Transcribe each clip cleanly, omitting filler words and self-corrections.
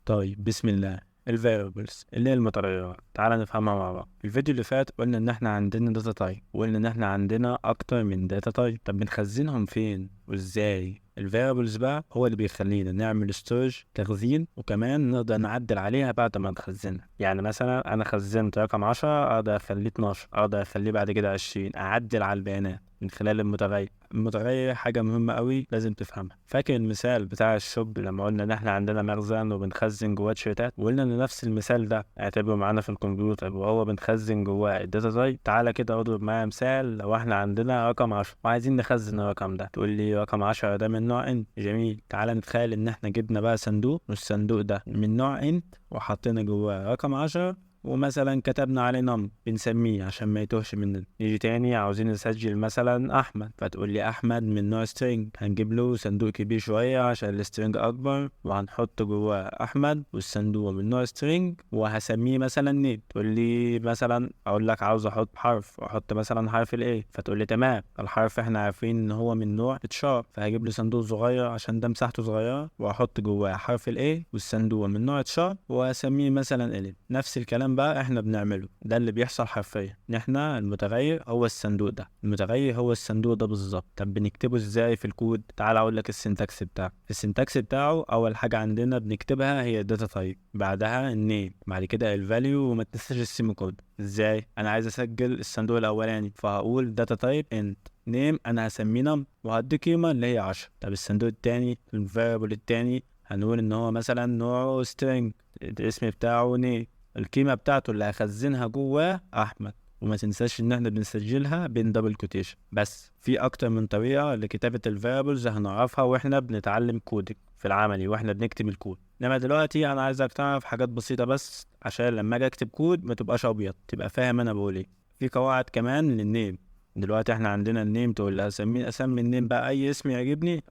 طيب بسم الله. الفاريبلز اللي هي المتغيرات، تعالى نفهمها مع بعض. الفيديو اللي فات قلنا ان احنا عندنا داتا تايب، وقلنا ان احنا عندنا اكتر من داتا تايب. طب بنخزنهم فين وازاي؟ الفاريبلز بقى هو اللي بيخلينا نعمل ستورج، تخزين، وكمان نقدر نعدل عليها بعد ما نخزنها. يعني مثلا انا خزنت رقم 10، اقدر اخليه 12، اقدر اخليه بعد كده 20، اعدل على البيانات من خلال المتغير. المتغير حاجة مهمة قوي لازم تفهمها. فاكر المثال بتاع الشوب لما قلنا ان احنا عندنا مخزن وبنخزن جواه تيشيرتات، وقلنا ان نفس المثال ده اعتبره معانا في الكمبيوتر وهو بنخزن جواه الداتا تايب. تعالى كده اضرب معايا مثال. لو احنا عندنا رقم 10 وعايزين نخزن الرقم ده، تقول لي رقم 10 ده من نوع انت. جميل، تعالى نتخيل ان احنا جبنا بقى صندوق، والصندوق ده من نوع انت، وحطينا جواه رقم 10، ومثلا كتبنا عليه نم بنسميه عشان ما يتوهش مننا. نيجي تاني عاوزين نسجل مثلا احمد، فتقول لي احمد من نوع سترينج، هنجيب له صندوق كبير شويه عشان السترينج اكبر، وهنحط جواه احمد والصندوق من نوع سترينج، وهسميه مثلا نيم. تقول لي مثلا، اقول لك عاوز احط حرف، احط مثلا حرف الايه، فتقول لي تمام، الحرف احنا عارفين ان هو من نوع تشارب، فهجيب له صندوق صغير عشان ده مساحته صغيره، واحط جواه حرف الايه والصندوق من نوع تشارب، واسميه مثلا الين. نفس الكلام بقى احنا بنعمله، ده اللي بيحصل حرفيا، ان احنا المتغير هو الصندوق ده، المتغير هو الصندوق ده بالظبط. طب بنكتبه ازاي في الكود؟ تعال اقول لك السنتكس بتاعه. السنتكس بتاعه اول حاجه عندنا بنكتبها هي الداتا تايب، بعدها النيم، بعد كده الفاليو، وما تنساش السيمي كود. ازاي؟ انا عايز اسجل الصندوق الاولاني، فهقول داتا تايب انت نيم، انا هسميه نم، وهدي قيمه اللي هي 10. طب الصندوق التاني، الفاريبل التاني، هنقول ان هو مثلا نوعه string، الاسم بتاعه نيم، القيمة بتاعته اللي هخزنها جواه أحمد. وما تنساش إن احنا بنسجلها بين دبل كوتيشن. بس في أكتر من طريقة لكتابة الفاريبلز هنعرفها واحنا بنتعلم كودك في العملي واحنا بنكتب الكود. إنما دلوقتي أنا عايزك تعرف حاجات بسيطة بس، عشان لما أجي أكتب كود ما تبقاش أبيض، تبقى فاهم أنا بقول إيه. في قواعد كمان للنيم. دلوقتي احنا عندنا النيم، تقول لي اسمي النيم بقى اي اسم يعجبني،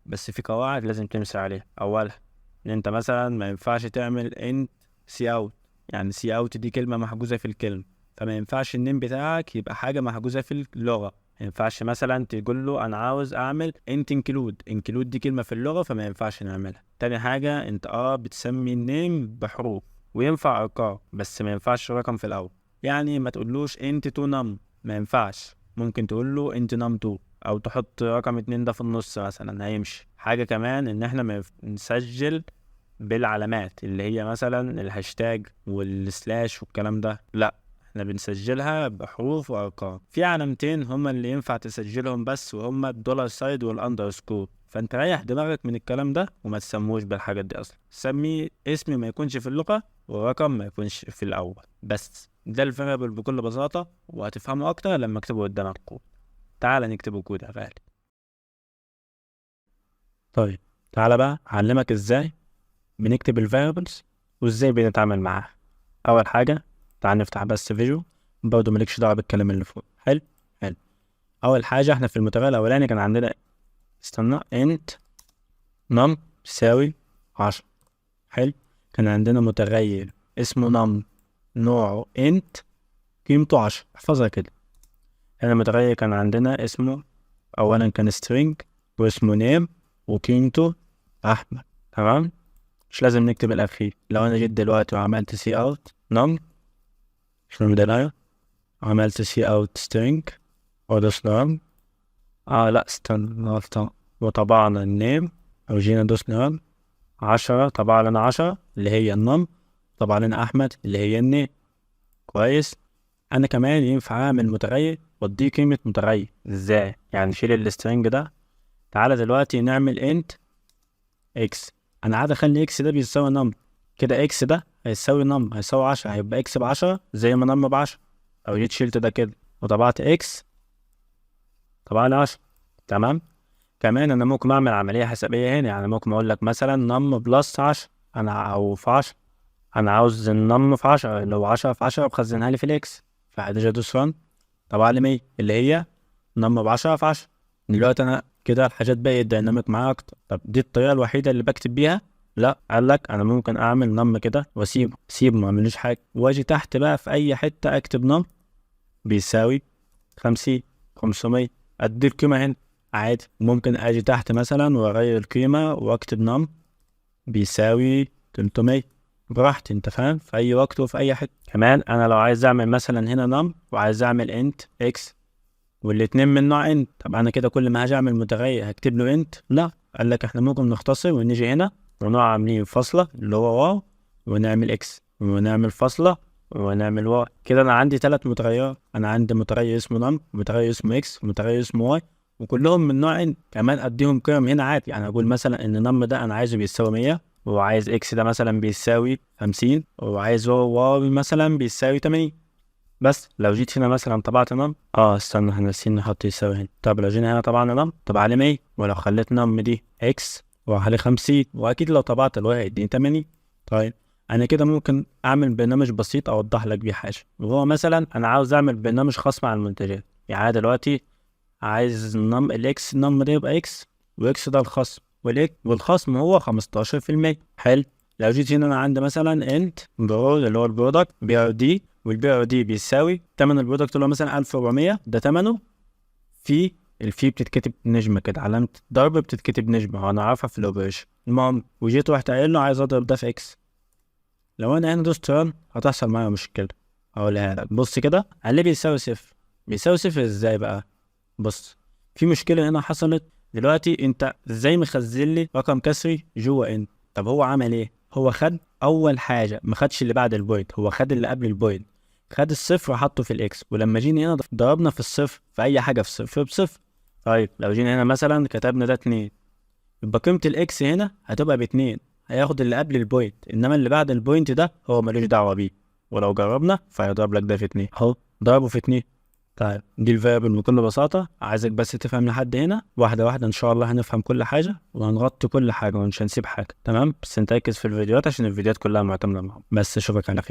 بس في قواعد لازم تمشي عليها. اولها ان انت مثلا ما ينفعش تعمل انت سي اوت. يعني سي اوت دي كلمة محجوزة في الكلمة، فما ينفعش النيم بتاعك يبقى حاجة محجوزة في اللغة. ما ينفعش مثلا تقول له انا عاوز اعمل انت انكلود دي كلمة في اللغة، فما ينفعش نعملها. تاني حاجة، انت بتسمي النيم بحروف، وينفع ارقام بس ما ينفعش رقم في الاول. يعني ما تقولوش انت تو نم، ما ينفعش. ممكن تقول له انت نم تو، او تحط رقم 2 ده في النص مثلا، هيمشي. حاجة كمان ان احنا ما نسجل بالعلامات اللي هي مثلا الهاشتاج والسلاش والكلام ده، لا، احنا بنسجلها بحروف وارقام. في علامتين هما اللي ينفع تسجلهم بس، وهما الدولار سايد والاندرسكور. فانت ريح دماغك من الكلام ده وما تسموش بالحاجات دي اصلا. سمي اسم ما يكونش في اللغة، ورقم ما يكونش في الاول بس. ده الفاريبل بكل بساطة، وهتفهمه اكتر لما اكتبه قدامك كود. تعال نكتبه كود يا غالي. طيب تعالى بقى اعلمك ازاي بنكتب الفاريبلز وازاي بنتعامل معاها. اول حاجه تعال نفتح بس فيجوال، برضه مالكش دعوه بالكلام اللي فوق. حلو حلو. اول حاجه احنا في المتغير الاولاني كان عندنا، استنى، انت نم تساوي 10. حلو. كان عندنا متغير اسمه نم، نوعه انت، قيمته 10. احفظها كده. هنا المتغير كان عندنا اسمه، اولا كان string، واسمه name، وقيمته احمد. تمام. مش لازم نكتب الأخير. لو أنا جيت دلوقتي وعملت سي أوت نم، شنو ده؟ عملت سي أوت سترينج ودوس نم، لا استنى، غلطان. وطبعنا النيم، أو جينا دوس نم 10، طبعا لنا 10 اللي هي النم، طبعا لنا أحمد اللي هي النيم. كويس. أنا كمان ينفع أعمل متغير وأديه قيمة متغير. إزاي؟ يعني نشيل السترينج ده. تعالى دلوقتي نعمل انت اكس. انا عايز اخلي اكس ده بيساوي نم، كده اكس ده هيساوي نم، هيساوي 10، هيبقى اكس ب10 زي ما نم ب10. او جيت شلت ده كده وطبعت اكس، طبعا 10. تمام. كمان انا ممكن اعمل عمليه حسابيه هنا. يعني ممكن اقول لك مثلا نم بلس 10، انا او في 10، انا عاوز النم في 10، لو 10 في 10 بخزنها لي في الاكس، فهاجي ادوس رن، طبعا لي 100 اللي هي نم ب10 في 10. دلوقتي انا كده الحاجات بقت دايناميك معايا اكتر. طب دي الطريقه الوحيده اللي بكتب بيها؟ لا، قال لك انا ممكن اعمل نم كده واسيبه ما اعملوش حاجه، واجي تحت بقى في اي حته اكتب نم بيساوي 50، 500، ادي القيمه هنا عادي. ممكن اجي تحت مثلا واغير القيمه واكتب نم بيساوي 300 براحتي، انت فاهم، في اي وقت وفي اي حته. كمان انا لو عايز اعمل مثلا هنا نم وعايز اعمل انت اكس والاتنين من نوع انت، طب انا كده كل ما هاجي اعمل متغير هكتب له انت؟ لا، قال لك احنا ممكن نختصر ونيجي هنا ونوع عاملين فاصله اللي هو واو ونعمل اكس ونعمل فاصله ونعمل واي. كده انا عندي 3 متغيرات، انا عندي متغير اسمه نم ومتغير اسمه اكس ومتغير اسمه واي وكلهم من نوع انت. كمان اديهم قيم هنا عادي، يعني اقول مثلا ان نم ده انا عايزه بيساوي 100 وعايز اكس ده مثلا بيساوي 50 وعايز واي مثلا بيساوي 80. بس لو جيت هنا مثلا طبعت نم، استنى احنا ناسيين نحط يساوي هنا. طب لو جينا هنا طبعنا نم طبع لي 100، ولو خليت نم دي اكس وعلي 50، واكيد لو طبعت الواي هيديني 80. طيب انا كده ممكن اعمل برنامج بسيط اوضح لك بيه حاجه، وهو مثلا انا عاوز اعمل برنامج خاص مع المنتجات. يعني دلوقتي عايز نم الاكس نم ده يبقى اكس واكس ده الخصم والخصم هو 15%. حلو. لو جيت هنا انا عندي مثلا انت برو اللي هو البرودكت بي ار دي، والبي ار دي بيساوي تمن البرودكت اللي هو مثلا 1400، ده تمنه في الفي بتتكتب نجمه كده، علامه ضرب بتتكتب نجمه وانا عارفها في الاوبريشن. المهم وجيت رحت قايل له عايز اضرب ده في اكس، لو انا هنا دوست ران هتحصل معايا مشكله. هقولها لك، بص كده قال لي بيساوي صفر. بيساوي صفر ازاي بقى؟ بص، في مشكله هنا حصلت دلوقتي. انت ازاي مخزن لي رقم كسري جوه انت؟ طب هو عمل ايه؟ هو خد اول حاجه، ما خدش اللي بعد البوينت، هو خد اللي قبل البوينت، خد الصفر وحطه في الاكس. ولما جينا هنا ضربنا في الصفر في اي حاجه في صفر بصفر. طيب لو جينا هنا مثلا كتبنا ده 2، يبقى قيمه الاكس هنا هتبقى ب2، هياخد اللي قبل البوينت، انما اللي بعد البوينت ده هو ملوش دعوه بيه. ولو جربنا فهيضرب لك ده في 2 اهو، ضربه في 2. طيب دي الفاريبل بكل بساطة. عايزك بس تفهم لحد هنا، واحدة واحدة إن شاء الله هنفهم كل حاجة وهنغطي كل حاجة ومش هنسيب حاجة، تمام؟ بس انت ركز في الفيديوهات عشان الفيديوهات كلها معتمدة معاهم. بس أشوفك على خير.